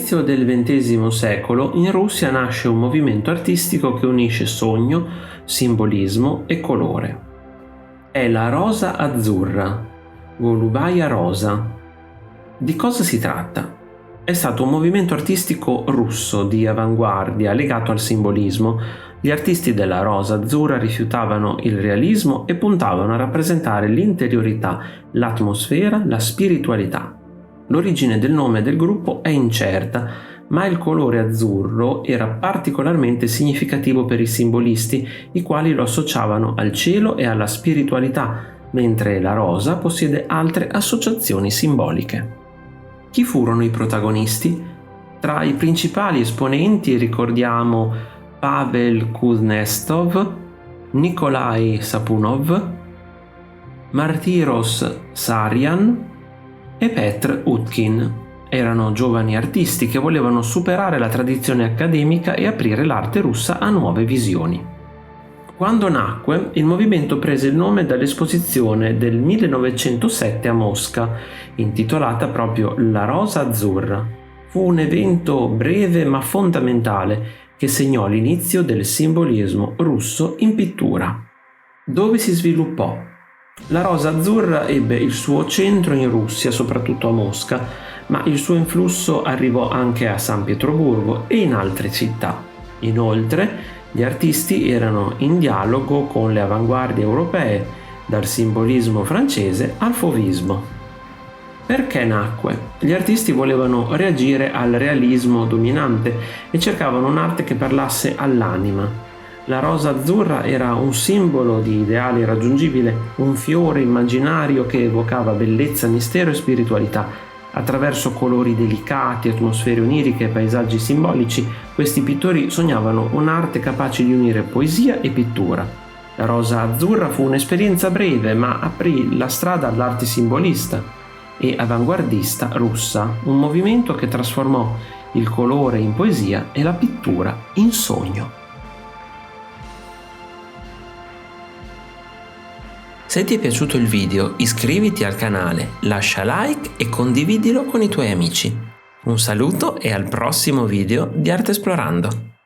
All'inizio del XX secolo in Russia nasce un movimento artistico che unisce sogno, simbolismo e colore. È la rosa azzurra, Golubaya rosa. Di cosa si tratta? È stato un movimento artistico russo di avanguardia legato al simbolismo. Gli artisti della rosa azzurra rifiutavano il realismo e puntavano a rappresentare l'interiorità, l'atmosfera, la spiritualità. L'origine del nome del gruppo è incerta, ma il colore azzurro era particolarmente significativo per i simbolisti, i quali lo associavano al cielo e alla spiritualità, mentre la rosa possiede altre associazioni simboliche. Chi furono i protagonisti? Tra i principali esponenti ricordiamo Pavel Kuznetsov, Nikolai Sapunov, Martyros Saryan e Petr Utkin. Erano giovani artisti che volevano superare la tradizione accademica e aprire l'arte russa a nuove visioni. Quando nacque, il movimento prese il nome dall'esposizione del 1907 a Mosca, intitolata proprio La Rosa Azzurra. Fu un evento breve ma fondamentale che segnò l'inizio del simbolismo russo in pittura. Dove si sviluppò? La rosa azzurra ebbe il suo centro in Russia, soprattutto a Mosca, ma il suo influsso arrivò anche a San Pietroburgo e in altre città. Inoltre, gli artisti erano in dialogo con le avanguardie europee, dal simbolismo francese al fauvismo. Perché nacque? Gli artisti volevano reagire al realismo dominante e cercavano un'arte che parlasse all'anima. La rosa azzurra era un simbolo di ideale irraggiungibile, un fiore immaginario che evocava bellezza, mistero e spiritualità. Attraverso colori delicati, atmosfere oniriche e paesaggi simbolici, questi pittori sognavano un'arte capace di unire poesia e pittura. La rosa azzurra fu un'esperienza breve, ma aprì la strada all'arte simbolista e avanguardista russa, un movimento che trasformò il colore in poesia e la pittura in sogno. Se ti è piaciuto il video, iscriviti al canale, lascia like e condividilo con i tuoi amici. Un saluto e al prossimo video di Arte Esplorando!